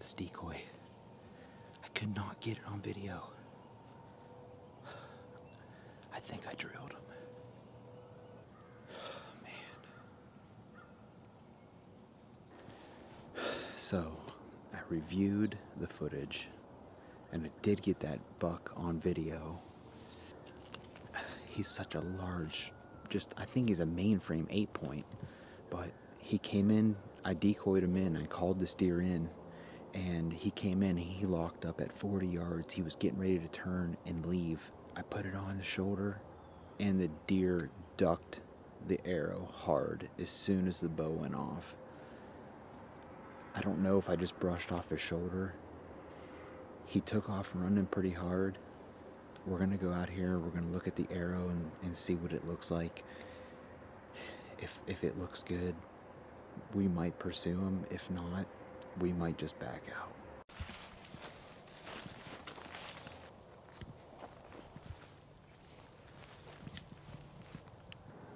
this decoy. I could not get it on video. I think I drilled him. Man. So, I reviewed the footage, and I did get that buck on video. He's such a large, I think he's a mainframe 8-point, but he came in, I decoyed him in, I called this deer in, and he came in, he locked up at 40 yards. He was getting ready to turn and leave. I put it on the shoulder, and the deer ducked the arrow hard as soon as the bow went off. I don't know if I just brushed off his shoulder. He took off running pretty hard. We're gonna go out here, we're gonna look at the arrow and see what it looks like. If it looks good, we might pursue him. If not, we might just back out.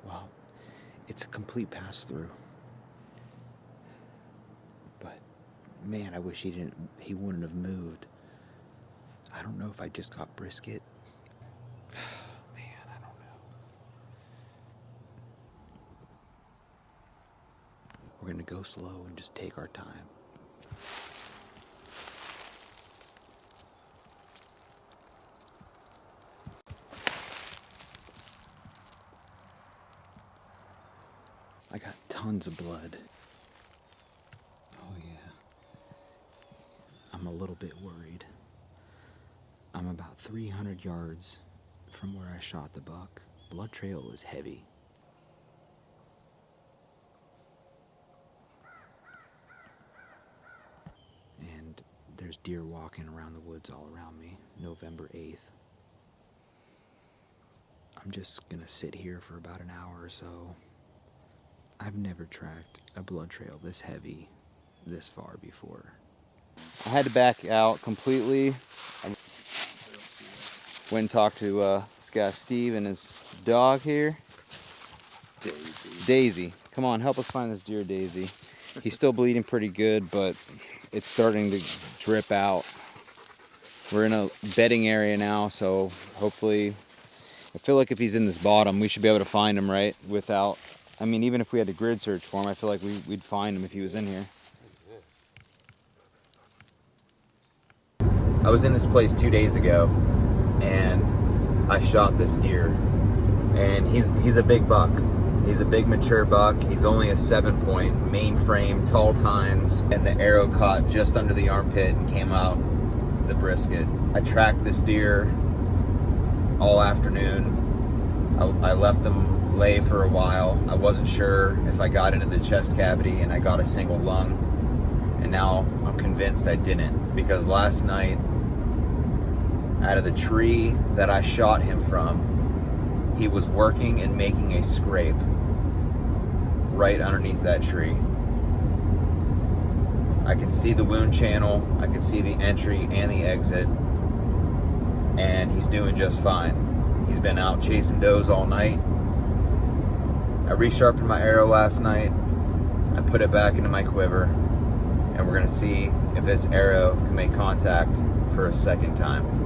Well, it's a complete pass-through. But man, I wish he wouldn't have moved. I don't know if I just got brisket. Man, I don't know. We're gonna go slow and just take our time. I got tons of blood. Oh yeah. I'm a little bit worried. I'm about 300 yards from where I shot the buck. Blood trail is heavy. And there's deer walking around the woods all around me. November 8th. I'm just gonna sit here for about an hour or so. I've never tracked a blood trail this heavy this far before. I had to back out completely. I went and talked to this guy Steve and his dog here. Daisy. Come on, help us find this deer, Daisy. He's still bleeding pretty good, but it's starting to drip out. We're in a bedding area now, so hopefully, I feel like if he's in this bottom, we should be able to find him, right? Without, I mean, even if we had to grid search for him, I feel like we'd find him if he was in here. I was in this place 2 days ago, and I shot this deer, and he's a big buck. He's a big mature buck. He's only a 7-point, mainframe, tall tines, and the arrow caught just under the armpit and came out the brisket. I tracked this deer all afternoon. I left him lay for a while. I wasn't sure if I got into the chest cavity, and I got a single lung, and now I'm convinced I didn't, because last night, out of the tree that I shot him from, he was working and making a scrape right underneath that tree. I can see the wound channel, I can see the entry and the exit, and he's doing just fine. He's been out chasing does all night. I resharpened my arrow last night. I put it back into my quiver, and we're gonna see if this arrow can make contact for a second time.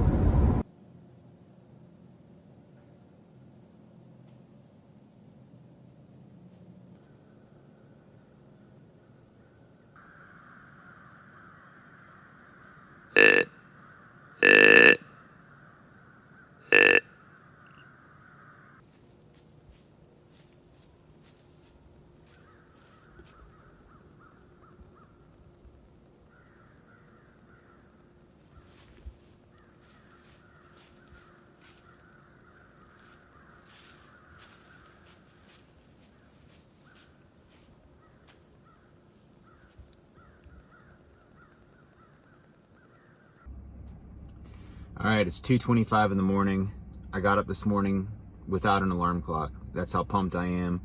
All right, it's 2:25 in the morning. I got up this morning without an alarm clock. That's how pumped I am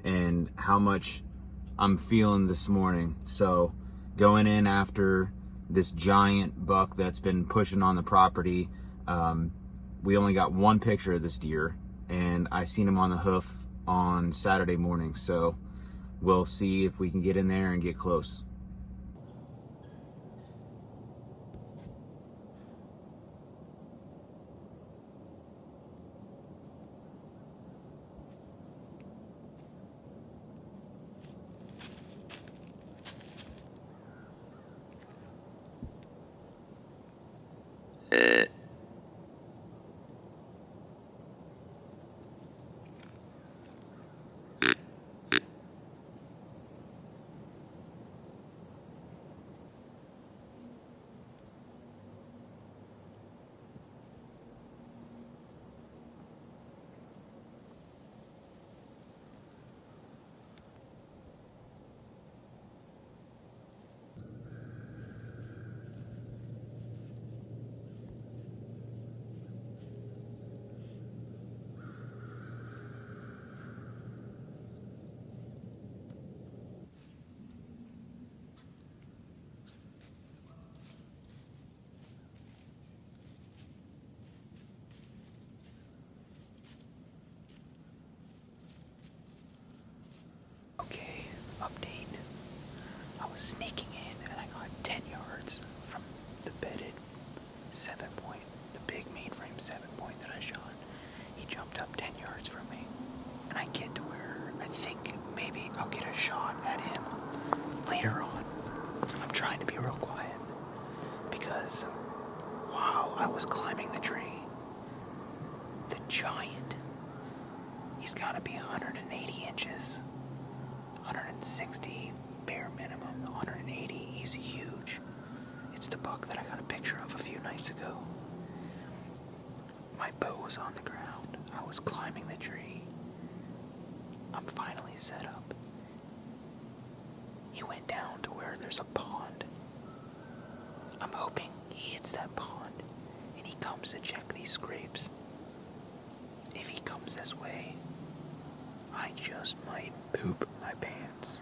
and how much I'm feeling this morning. So going in after this giant buck that's been pushing on the property, we only got one picture of this deer, and I seen him on the hoof on Saturday morning. So we'll see if we can get in there and get close. 7-point, the big mainframe 7-point that I shot. He jumped up 10 yards from me, and I get to where I think maybe I'll get a shot at him later on. I'm trying to be real quiet because while I was climbing the tree, the giant, he's got to be 180 inches, 160 bare minimum, 180. He's huge. It's the buck that I got a picture of a few nights ago. My bow was on the ground. I was climbing the tree. I'm finally set up. He went down to where there's a pond. I'm hoping he hits that pond and he comes to check these scrapes. If he comes this way, I just might poop my pants.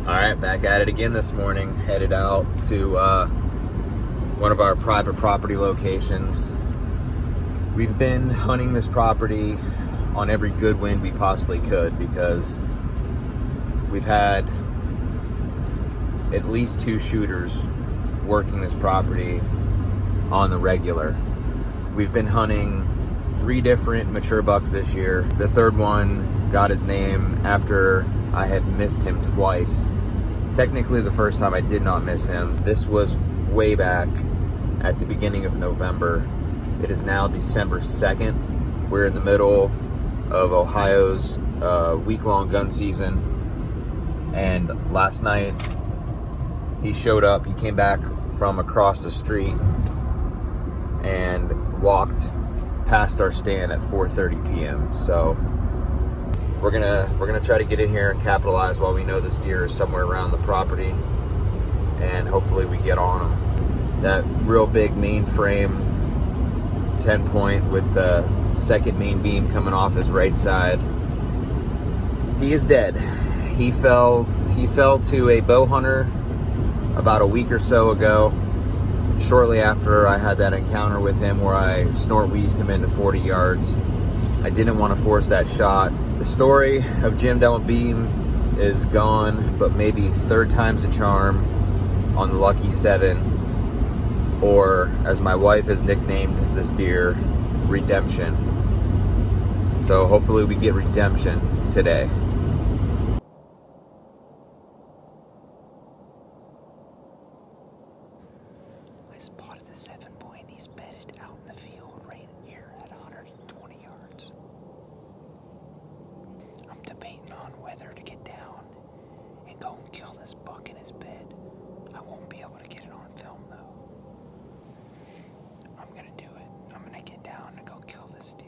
All right, back at it again this morning. Headed out to one of our private property locations. We've been hunting this property on every good wind we possibly could because we've had at least 2 shooters working this property on the regular. We've been hunting 3 different mature bucks this year. The third one got his name after I had missed him twice. Technically, the first time I did not miss him. This was way back at the beginning of November. It is now December 2nd. We're in the middle of Ohio's week-long gun season. And last night, he showed up. He came back from across the street and walked past our stand at 4:30 p.m. So we're gonna try to get in here and capitalize while we know this deer is somewhere around the property, and hopefully we get on him. That real big mainframe 10-point with the second main beam coming off his right side. He is dead. He fell to a bow hunter about a week or so ago, shortly after I had that encounter with him where I snort-wheezed him into 40 yards. I didn't want to force that shot. The story of Jim Double Beam is gone, but maybe 3rd time's a charm on the Lucky 7, or as my wife has nicknamed this deer, Redemption. So hopefully we get redemption today. I spotted the 7-point. He's bedded out in the field right here at 120 yards. I'm debating on whether to get down and go and kill this buck in his bed. I won't be able to get it on film though. I'm gonna do it. I'm gonna get down and go kill this deer.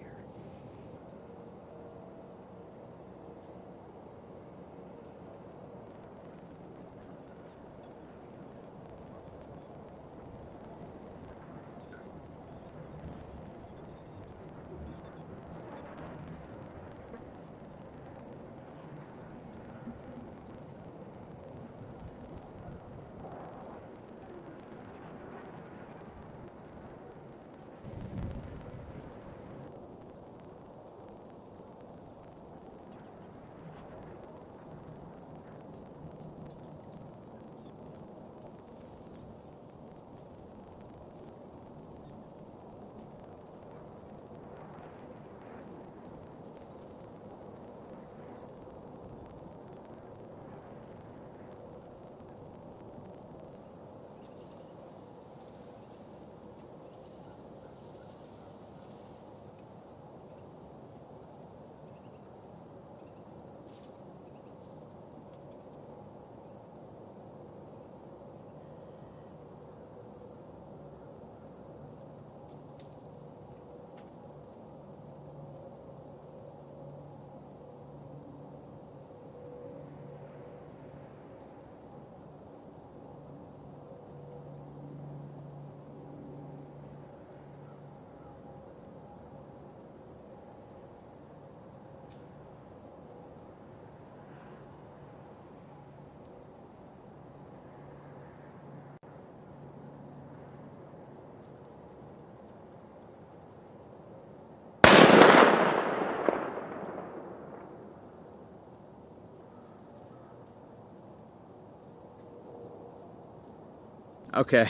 Okay,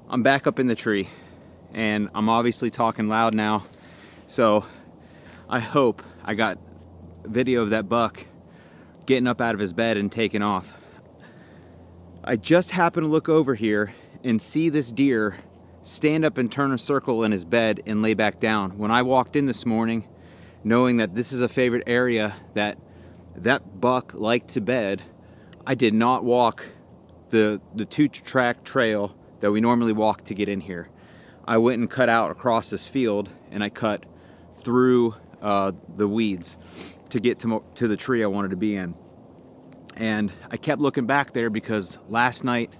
I'm back up in the tree and I'm obviously talking loud now, so I hope I got video of that buck getting up out of his bed and taking off. I just happened to look over here and see this deer stand up and turn a circle in his bed and lay back down. When I walked in this morning, knowing that this is a favorite area that buck liked to bed, I did not walk the 2-track trail that we normally walk to get in here. I went and cut out across this field, and I cut through the weeds to get to the tree I wanted to be in. And I kept looking back there because last night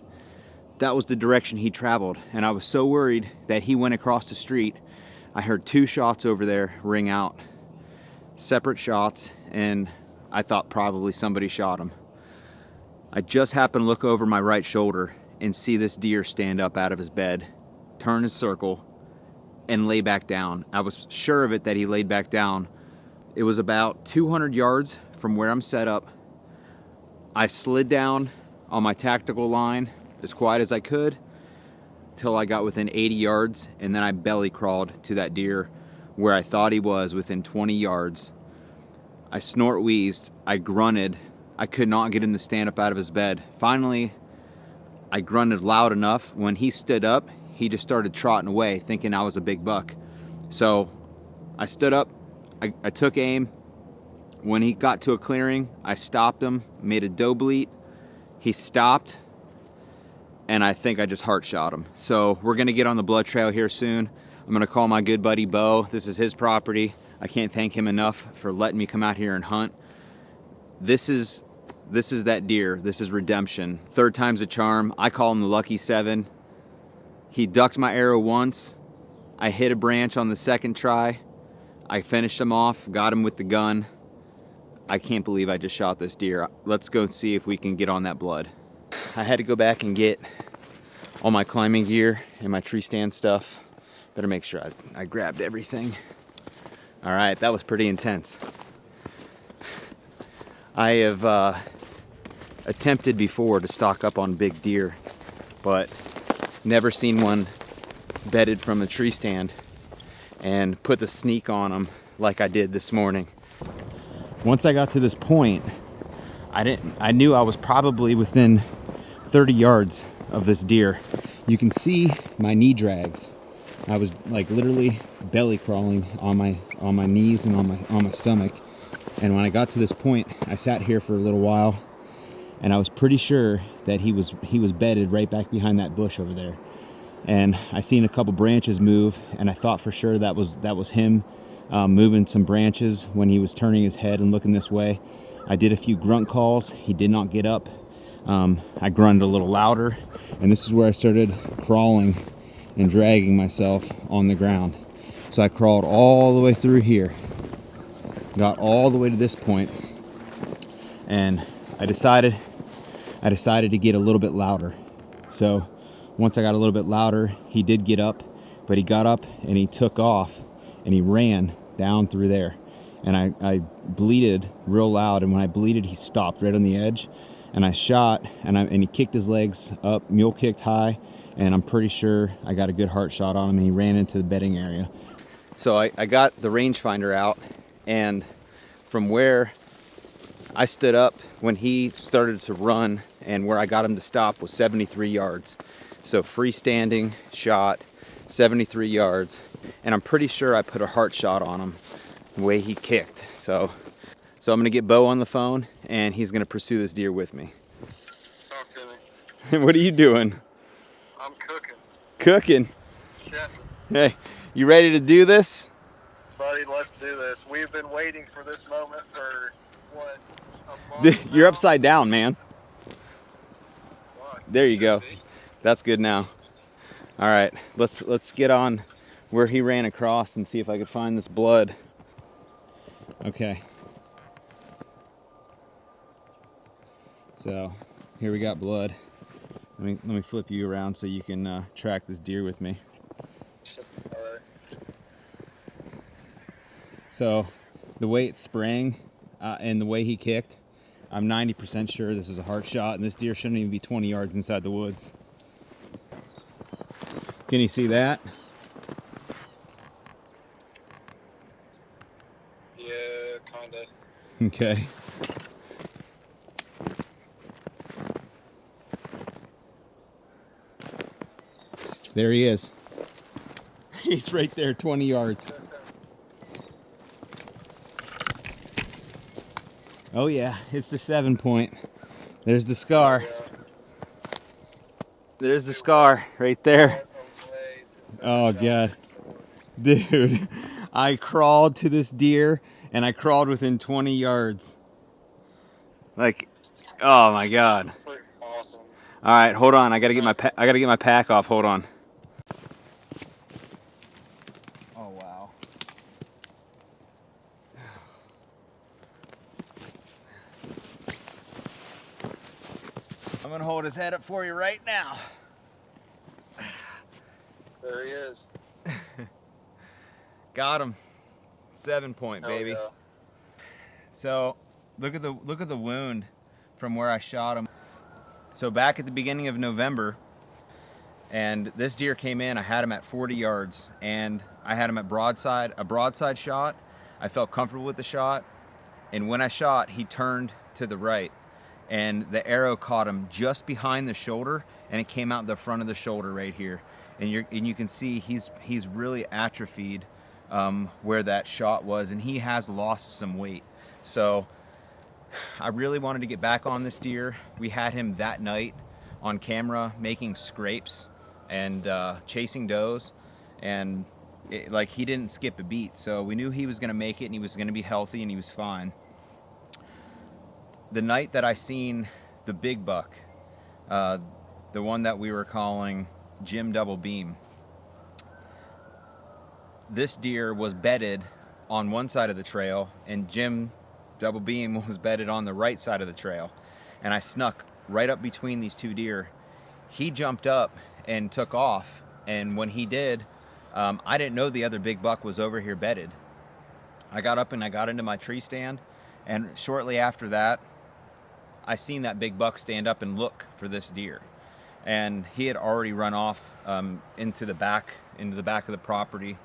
that was the direction he traveled, and I was so worried that he went across the street. I heard 2 shots over there ring out, separate shots, and I thought probably somebody shot him. I just happened to look over my right shoulder and see this deer stand up out of his bed, turn his circle, and lay back down. I was sure of it that he laid back down. It was about 200 yards from where I'm set up. I slid down on my tactical line as quiet as I could till I got within 80 yards, and then I belly crawled to that deer where I thought he was within 20 yards. I snort wheezed, I grunted. I could not get him to stand up out of his bed. Finally, I grunted loud enough. When he stood up, he just started trotting away, thinking I was a big buck. So I stood up, I took aim. When he got to a clearing, I stopped him, made a doe bleat. He stopped, and I think I just heart shot him. So we're gonna get on the blood trail here soon. I'm gonna call my good buddy Bo. This is his property. I can't thank him enough for letting me come out here and hunt. This is that deer. This is redemption. Third time's a charm. I call him the Lucky 7. He ducked my arrow once. I hit a branch on the second try. I finished him off, got him with the gun. I can't believe I just shot this deer. Let's go see if we can get on that blood. I had to go back and get all my climbing gear and my tree stand stuff. Better make sure I grabbed everything. All right, that was pretty intense. I have attempted before to stock up on big deer, but never seen one bedded from a tree stand and put the sneak on them like I did this morning. Once I got to this point, I knew I was probably within 30 yards of this deer. You can see my knee drags. I was like literally belly crawling on my knees and on my stomach. And when I got to this point, I sat here for a little while, and I was pretty sure that he was bedded right back behind that bush over there. And I seen a couple branches move, and I thought for sure that was him moving some branches when he was turning his head and looking this way. I did a few grunt calls. He did not get up. I grunted a little louder, and this is where I started crawling and dragging myself on the ground. So I crawled all the way through here, got all the way to this point, and I decided to get a little bit louder. So once I got a little bit louder, he did get up, but he got up and he took off and he ran down through there. And I bleated real loud, and when I bleated, he stopped right on the edge, and I shot, and he kicked his legs up, mule kicked high, and I'm pretty sure I got a good heart shot on him, and he ran into the bedding area. So I got the rangefinder out, and from where I stood up when he started to run and where I got him to stop was 73 yards. So freestanding shot, 73 yards, and I'm pretty sure I put a heart shot on him the way he kicked. So I'm gonna get Bo on the phone, and he's gonna pursue this deer with me. Talk to me. What are you doing? I'm cooking. Cooking? Yeah. Hey, you ready to do this? Buddy, let's do this. We've been waiting for this moment for, what, a month You're now? upside down, man. Why? There you go. Shouldn't be. That's good now. All right, let's get on where he ran across and see if I could find this blood. Okay. So here we got blood. Let me flip you around so you can track this deer with me. All right. So the way it sprang and the way he kicked, I'm 90% sure this is a heart shot, and this deer shouldn't even be 20 yards inside the woods. Can you see that? Yeah, kinda. Okay. There he is. He's right there, 20 yards. Oh yeah, it's the 7 point. There's the scar. There's the scar right there. Oh god. Dude, I crawled to this deer and I crawled within 20 yards. Like, oh my god. That's pretty awesome. All right, hold on. I gotta get my pack off. Hold on. Oh wow. gonna hold his head up for you right now. There he is. Got him. 7 point, Hell baby. yeah. So look at the wound from where I shot him. So back at the beginning of November, and this deer came in, I had him at 40 yards, and I had him at a broadside shot. I felt comfortable with the shot, and when I shot, he turned to the right, and the arrow caught him just behind the shoulder, and it came out the front of the shoulder right here. And you can see he's really atrophied where that shot was, and he has lost some weight. So I really wanted to get back on this deer. We had him that night on camera making scrapes and chasing does, and he didn't skip a beat. So we knew he was going to make it, and he was going to be healthy, and he was fine. The night that I seen the big buck, the one that we were calling Jim Double Beam, this deer was bedded on one side of the trail, and Jim Double Beam was bedded on the right side of the trail. And I snuck right up between these two deer. He jumped up and took off, and when he did, I didn't know the other big buck was over here bedded. I got up and I got into my tree stand, and shortly after that, I seen that big buck stand up and look for this deer. And he had already run off into the back of the property.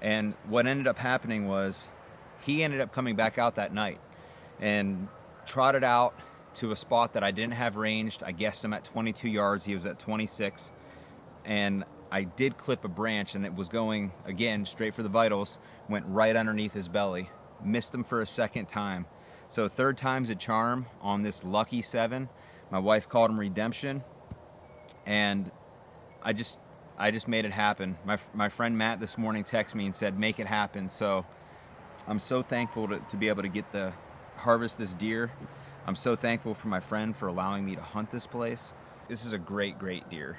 And what ended up happening was he ended up coming back out that night and trotted out to a spot that I didn't have ranged. I guessed him at 22 yards. He was at 26. And I did clip a branch, and it was going, again, straight for the vitals, went right underneath his belly. Missed him for a second time. So third time's a charm on this lucky 7. My wife called him redemption, and I just made it happen. My friend Matt this morning texted me and said, make it happen. So I'm so thankful to be able to get to harvest this deer. I'm so thankful for my friend for allowing me to hunt this place. This is a great, great deer.